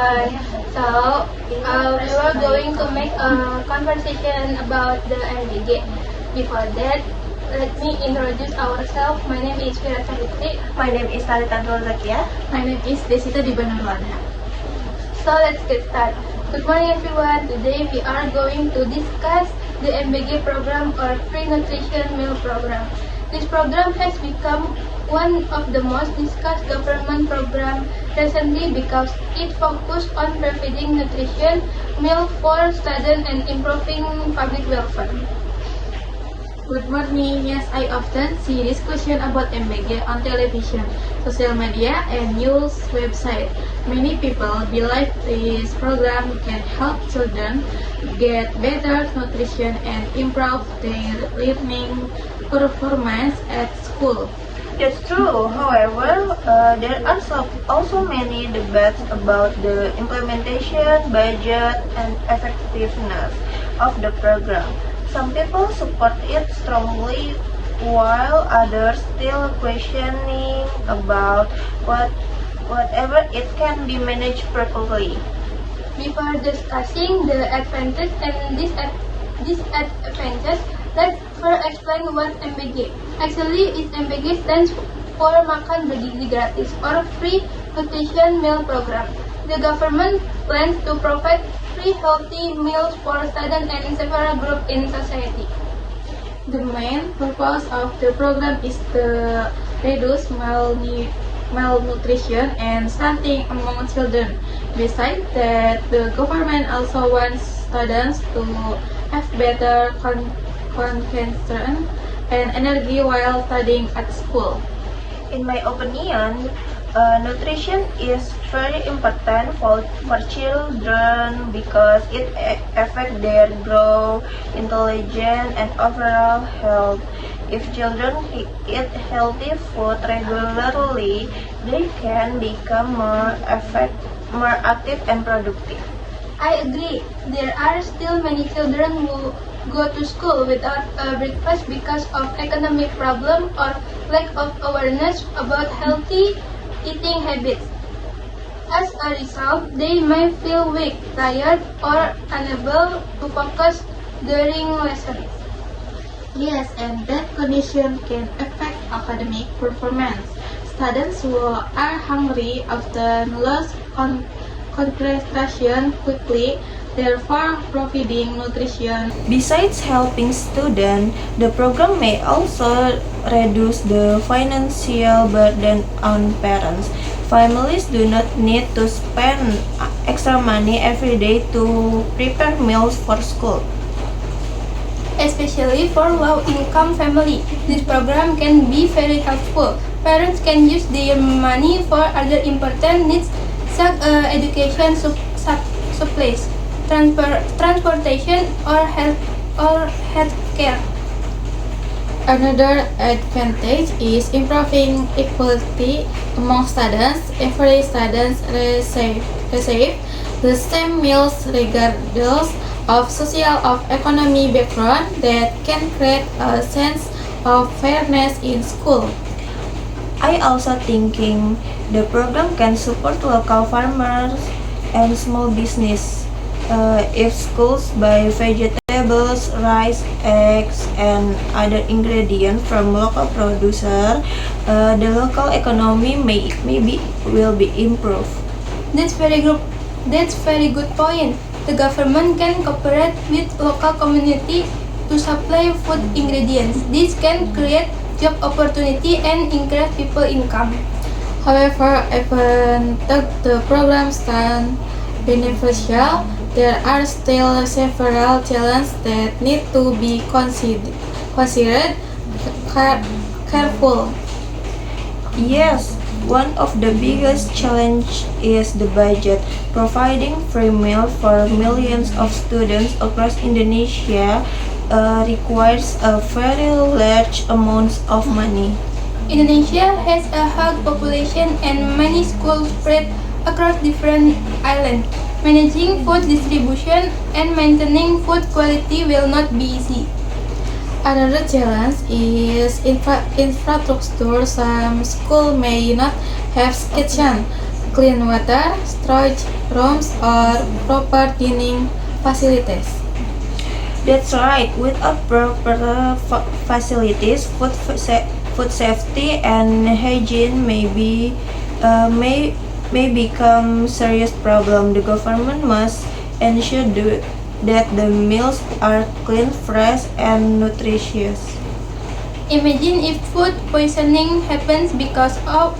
everyone. We were going to make a conversation about the MBG. Before that, let me introduce ourselves. My name is Fira Savitri. My name is Talita Zakia. My name is Desita Dibanurwana. So let's get started. Good morning everyone. Today we are going to discuss the MBG program or Free Nutrition Meal Program. This program has become one of the most discussed government programs recently because it focuses on providing nutrition meal for students and improving public welfare. Good morning. Yes, I often see discussion about MBG on television, social media, and news website. Many people believe this program can help children get better nutrition and improve their learning performance at school. That's true. However, there are also many debates about the implementation, budget, and effectiveness of the program. Some people support it strongly, while others still questioning about whatever it can be managed properly. Before discussing the advantages and disadvantages, let's first explain what MBG. Actually, MBG stands for Makan Bergizi Gratis or Free Nutrition Meal Program. The government plans to provide free healthy meals for students and several groups in society. The main purpose of the program is to reduce malnutrition and stunting among children. Besides that, the government also wants students to have better concentration and energy while studying at school. In my opinion, nutrition is very important for children because it affects their growth, intelligence, and overall health. If children eat healthy food regularly, they can become more active and productive. I agree. There are still many children who go to school without a breakfast because of economic problem or lack of awareness about healthy eating habits. As a result, they may feel weak, tired, or unable to focus during lessons. Yes, and that condition can affect academic performance. Students who are hungry often lose concentration quickly, therefore providing nutrition. Besides helping students, the program may also reduce the financial burden on parents. Families do not need to spend extra money every day to prepare meals for school. Especially for low-income families, this program can be very helpful. Parents can use their money for other important needs such as education, supplies, transportation, or health care. Another advantage is improving equality among students. Every student receive the same meals regardless of social or economic background that can create a sense of fairness in school. I also thinking the program can support local farmers and small business. If schools buy vegetables, rice, eggs, and other ingredients from local producers, the local economy will be improved. That's very good point. The government can cooperate with local community to supply food ingredients. This can create job opportunity and increase people income. However, even though the program stands beneficial, there are still several challenges that need to be considered careful. Yes, one of the biggest challenges is the budget. Providing free meals for millions of students across Indonesia requires a very large amount of money. Indonesia has a high population and many schools spread across different islands. Managing food distribution and maintaining food quality will not be easy. Another challenge is infrastructure. Some schools may not have kitchen, clean water, storage rooms, or proper dining facilities. That's right. Without proper facilities, food safety and hygiene may become serious problem. The government must ensure that the meals are clean, fresh, and nutritious. Imagine if food poisoning happens because of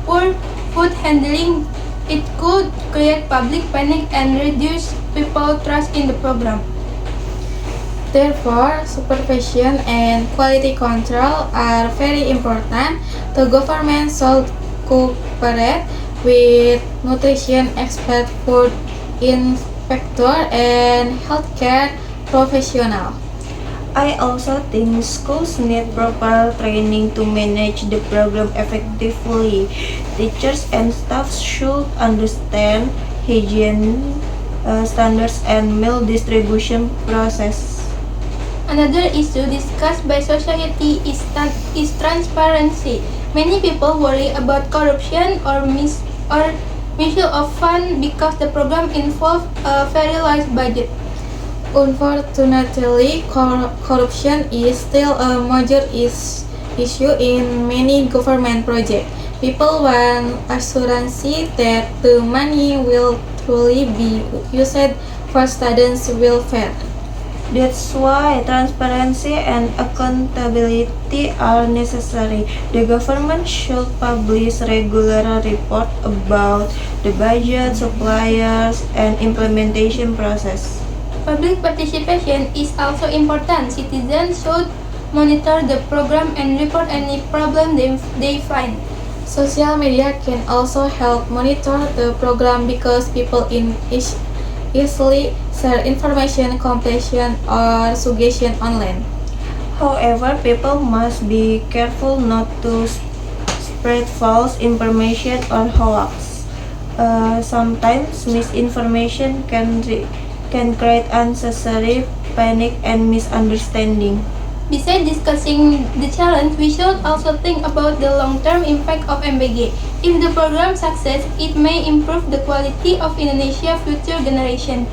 poor food handling. It could create public panic and reduce people trust in the program. Therefore, supervision and quality control are very important. The government should cooperate with nutrition expert, food inspector, and healthcare professional. I also think schools need proper training to manage the program effectively. Teachers and staff should understand hygiene standards and meal distribution process. Another issue discussed by society is transparency. Many people worry about corruption or misuse of funds because the program involves a very large budget. Unfortunately, corruption is still a major issue in many government projects. People want assurance that the money will truly be used for students' welfare. That's why transparency and accountability are necessary. The government should publish regular reports about the budget, suppliers, and implementation process. Public participation is also important. Citizens should monitor the program and report any problem they find. Social media can also help monitor the program because people easily share information, completion, or suggestion online. However, people must be careful not to spread false information or hoax. Sometimes misinformation can create unnecessary panic and misunderstanding. Besides discussing the challenge, we should also think about the long-term impact of MBG. If the program succeeds, it may improve the quality of Indonesia's future generation.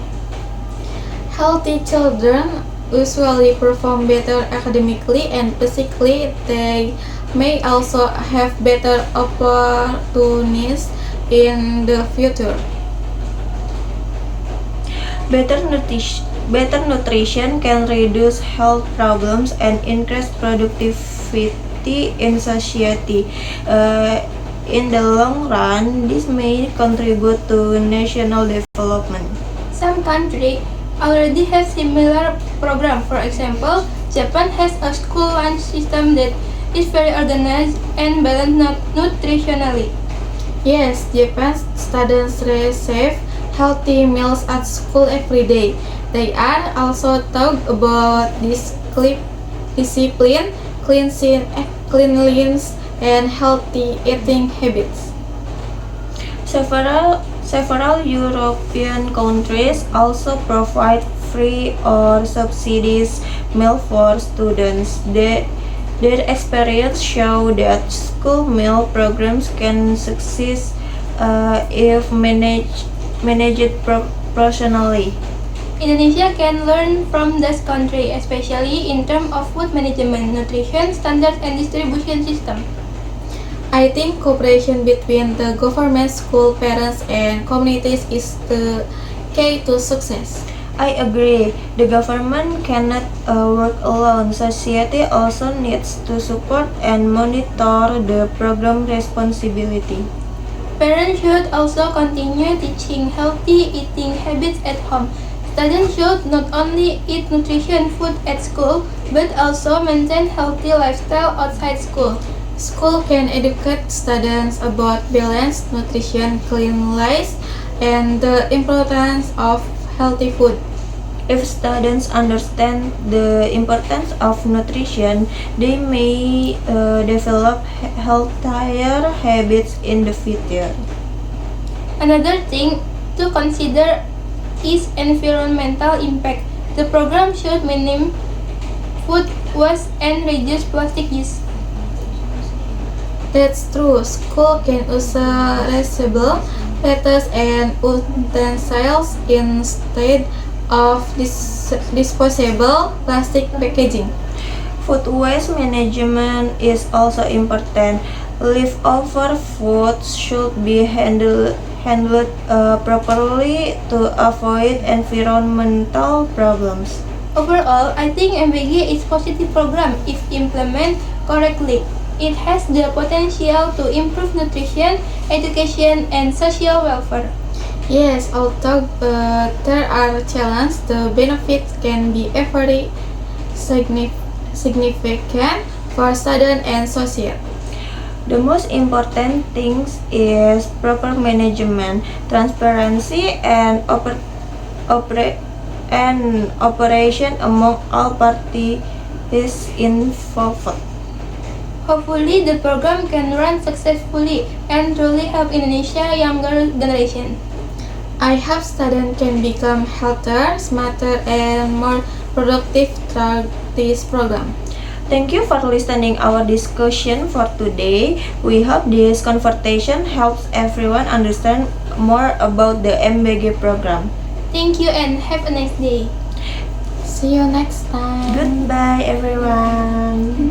Healthy children usually perform better academically and physically. They may also have better opportunities in the future. Better nutrition can reduce health problems and increase productivity in society. In the long run, this may contribute to national development. Some countries already have similar programs. For example, Japan has a school lunch system that is very organized and balanced nutritionally. Yes, Japan's students receive healthy meals at school every day. They are also taught about discipline, cleanliness, and healthy eating habits. Several European countries also provide free or subsidized meal for students. Their experience show that school meal programs can succeed if managed professionally. Indonesia can learn from this country, especially in terms of food management, nutrition standards, and distribution system. I think cooperation between the government, school, parents, and communities is the key to success. I agree. The government cannot work alone. Society also needs to support and monitor the program responsibility. Parents should also continue teaching healthy eating habits at home. Students should not only eat nutritious food at school, but also maintain healthy lifestyle outside school. School can educate students about balanced nutrition, cleanliness, and the importance of healthy food. If students understand the importance of nutrition, they may develop healthier habits in the future. Another thing to consider is environmental impact. The program should minimize food waste and reduce plastic use. That's true. School can use reusable platters and utensils instead of disposable plastic packaging. Food waste management is also important. Leftover food should be handled properly to avoid environmental problems. Overall, I think MBG is positive program if implemented correctly. It has the potential to improve nutrition, education, and social welfare. Yes, although there are challenges, the benefits can be very significant for students and society. The most important thing is proper management, transparency, and operation among all parties involved. Hopefully, the program can run successfully and truly help Indonesia younger generation. I hope students can become healthier, smarter, and more productive through this program. Thank you for listening our discussion for today. We hope this conversation helps everyone understand more about the MBG program. Thank you and have a nice day. See you next time. Goodbye everyone.